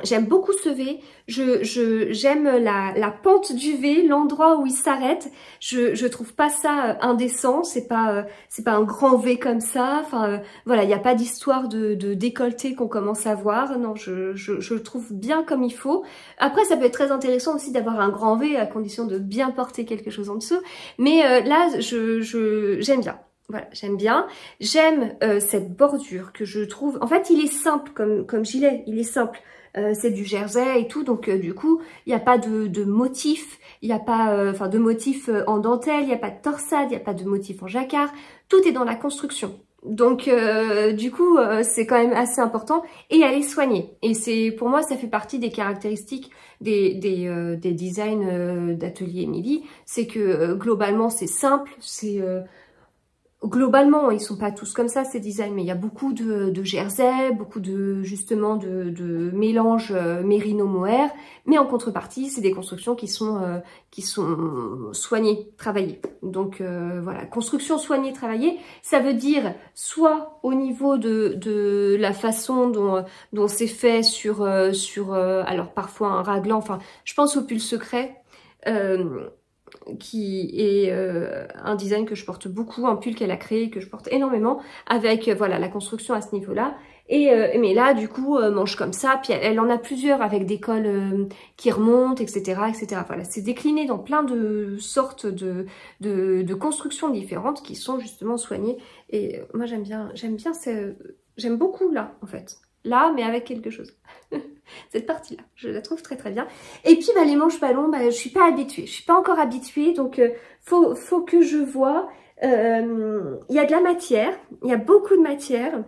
J'aime beaucoup ce V, j'aime la pente du V, l'endroit où il s'arrête. Je trouve pas ça indécent, c'est pas un grand V comme ça. Enfin voilà, il n'y a pas d'histoire de décolleté qu'on commence à voir. Non, je le trouve bien comme il faut. Après, ça peut être très intéressant aussi d'avoir un grand V à condition de bien porter quelque chose en dessous. Mais là, j'aime bien. Voilà, j'aime bien. J'aime cette bordure que je trouve... En fait, il est simple comme gilet, il est simple. C'est du jersey et tout, donc du coup il n'y a pas de motif, il n'y a pas de motif en dentelle, il n'y a pas de torsade, il n'y a pas de motif en jacquard, tout est dans la construction. Donc du coup c'est quand même assez important et elle est soignée. Et c'est pour moi ça fait partie des caractéristiques des designs d'atelier Émilie, c'est que globalement c'est simple, c'est... Globalement, ils sont pas tous comme ça ces designs, mais il y a beaucoup de jersey, beaucoup justement de mélange mérino-mohair, mais en contrepartie, c'est des constructions qui sont soignées, travaillées. Donc voilà, construction soignée, travaillée, ça veut dire soit au niveau de la façon dont c'est fait sur alors parfois un raglan, enfin je pense au pull secret. Qui est un design que je porte beaucoup, un pull qu'elle a créé, que je porte énormément, avec voilà la construction à ce niveau-là. Mais là, du coup, manche comme ça, puis elle en a plusieurs avec des cols qui remontent, etc., etc. Voilà, c'est décliné dans plein de sortes de constructions différentes qui sont justement soignées. Et moi, j'aime beaucoup là, en fait. Là, mais avec quelque chose. Cette partie-là, je la trouve très très bien. Et puis bah, les manches ballons, bah, je suis pas habituée. Je suis pas encore habituée, donc faut que je vois. Il y a de la matière, il y a beaucoup de matière.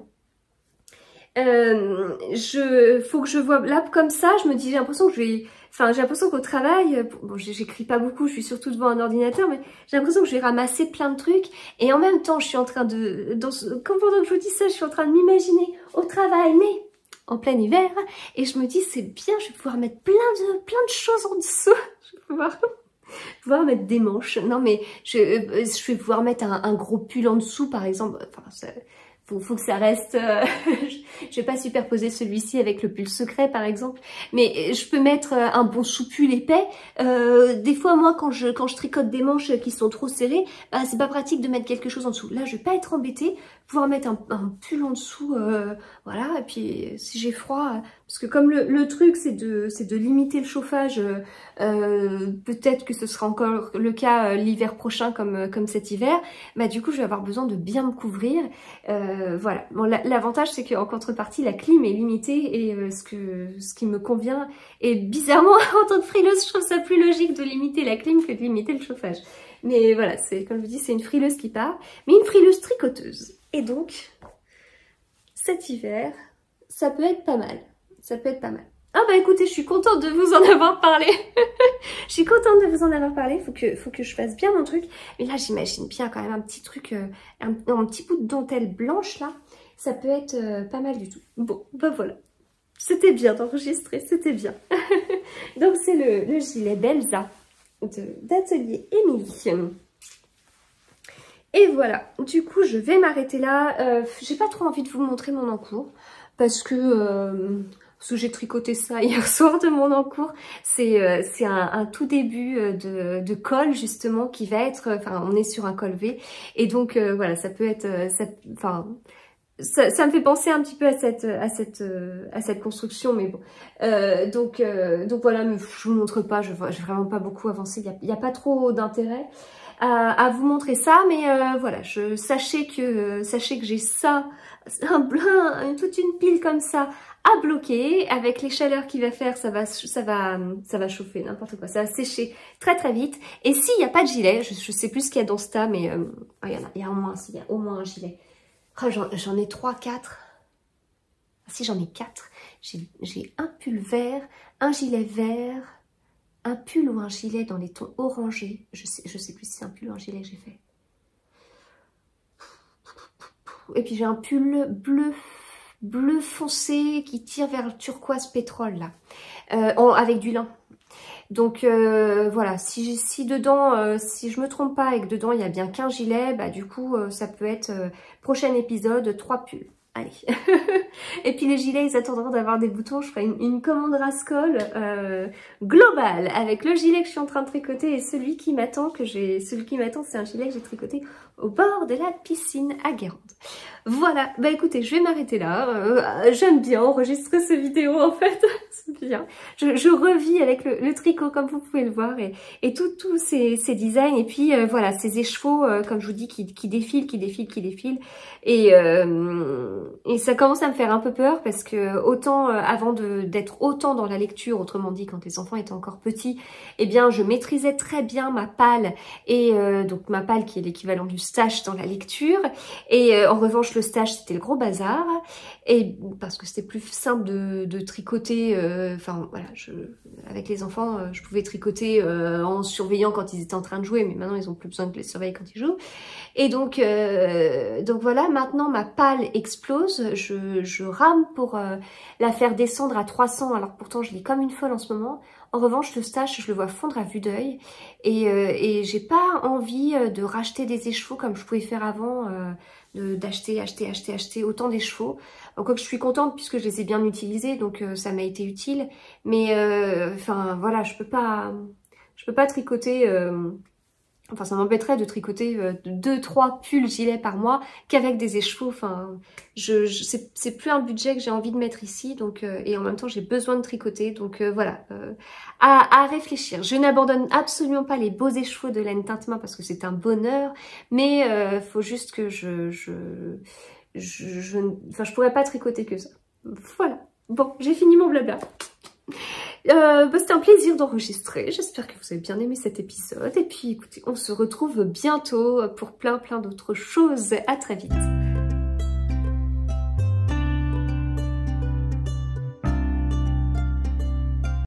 Faut que je vois là comme ça, je me dis j'ai l'impression que j'ai l'impression qu'au travail, bon j'écris pas beaucoup, je suis surtout devant un ordinateur, mais j'ai l'impression que je vais ramasser plein de trucs et en même temps je suis en train comme pendant que je vous dis ça, je suis en train de m'imaginer au travail, mais en plein hiver, et je me dis c'est bien, je vais pouvoir mettre plein de choses en dessous, je vais pouvoir mettre des manches, non mais je vais pouvoir mettre un gros pull en dessous par exemple, enfin faut que ça reste, je vais pas superposer celui-ci avec le pull secret par exemple, mais je peux mettre un bon sous-pull épais. Des fois moi quand je tricote des manches qui sont trop serrées, bah, c'est pas pratique de mettre quelque chose en dessous. Là je vais pas être embêtée, pouvoir mettre un pull en dessous, voilà, et puis si j'ai froid, parce que comme le truc c'est de limiter le chauffage, peut-être que ce sera encore le cas l'hiver prochain comme cet hiver, bah du coup je vais avoir besoin de bien me couvrir. Voilà, bon, l'avantage c'est qu'en contrepartie la clim est limitée et ce qui me convient, et bizarrement en tant que frileuse je trouve ça plus logique de limiter la clim que de limiter le chauffage. Mais voilà, c'est comme je vous dis, c'est une frileuse qui part, mais une frileuse tricoteuse. Et donc cet hiver ça peut être pas mal, ça peut être pas mal. Ah bah écoutez, je suis contente de vous en avoir parlé. Je suis contente de vous en avoir parlé. Faut que je fasse bien mon truc. Mais là, j'imagine bien quand même un petit truc, un petit bout de dentelle blanche là. Ça peut être pas mal du tout. Bon, bah voilà. C'était bien d'enregistrer, c'était bien. Donc c'est le gilet Belza d'Atelier Émilie. Et voilà, du coup je vais m'arrêter là. J'ai pas trop envie de vous montrer mon encours parce que j'ai tricoté ça hier soir de mon encours. C'est un tout début de col justement qui va être, enfin on est sur un col V et donc voilà, ça peut être, ça me fait penser un petit peu à cette construction, mais bon. Donc voilà, mais je vous montre pas, je vais vraiment pas beaucoup avancer, il y a pas trop d'intérêt à vous montrer ça, mais voilà, sachez que j'ai ça, toute une pile comme ça à bloquer. Avec les chaleurs qu'il va faire, ça va chauffer, n'importe quoi, ça va sécher très très vite. Et s'il n'y a pas de gilet, je sais plus ce qu'il y a dans ce tas, mais il y a au moins un gilet. Oh, j'en ai 3, 4. Ah, si, j'en ai 4. J'ai un pull vert, un gilet vert, un pull ou un gilet dans les tons orangés. Je sais plus si c'est un pull ou un gilet que j'ai fait. Et puis j'ai un pull bleu foncé qui tire vers le turquoise pétrole là, avec du lin. Donc voilà, si dedans, si je me trompe pas et que dedans il y a bien qu'un gilet, bah du coup ça peut être prochain épisode 3 pulls. Allez. Et puis les gilets, ils attendront d'avoir des boutons. Je ferai une commande Rascol globale avec le gilet que je suis en train de tricoter et celui qui m'attend, c'est un gilet que j'ai tricoté au bord de la piscine à Guérande. Voilà, bah écoutez, je vais m'arrêter là. J'aime bien enregistrer ces vidéos en fait, c'est bien. Je revis avec le tricot comme vous pouvez le voir et tous ces designs. Et puis voilà, ces écheveaux, comme je vous dis, qui défilent. Et ça commence à me faire un peu peur parce que autant avant d'être autant dans la lecture, autrement dit quand les enfants étaient encore petits, eh bien je maîtrisais très bien ma palle et donc ma palle qui est l'équivalent du stache dans la lecture. Et en revanche le stache c'était le gros bazar et parce que c'était plus simple de tricoter. Enfin voilà, avec les enfants je pouvais tricoter en surveillant quand ils étaient en train de jouer, mais maintenant ils ont plus besoin de les surveiller quand ils jouent. Et donc voilà, maintenant ma palle explose, je rame pour la faire descendre à 300, alors pourtant je l'ai comme une folle en ce moment. En revanche le stache je le vois fondre à vue d'œil et j'ai pas envie de racheter des écheveaux comme je pouvais faire avant, d'acheter autant d'écheveaux. Quoique je suis contente puisque je les ai bien utilisés, donc ça m'a été utile, mais enfin voilà, je peux pas tricoter. Enfin, ça m'embêterait de tricoter 2-3 pulls gilets par mois qu'avec des écheveaux. Enfin, c'est plus un budget que j'ai envie de mettre ici. Donc, et en même temps, j'ai besoin de tricoter. Donc voilà, à réfléchir. Je n'abandonne absolument pas les beaux écheveaux de laine teinte-main parce que c'est un bonheur. Mais faut juste que enfin, je pourrais pas tricoter que ça. Voilà. Bon, j'ai fini mon blabla. C'était un plaisir d'enregistrer. J'espère que vous avez bien aimé cet épisode. Et puis écoutez, on se retrouve bientôt pour plein d'autres choses. À très vite.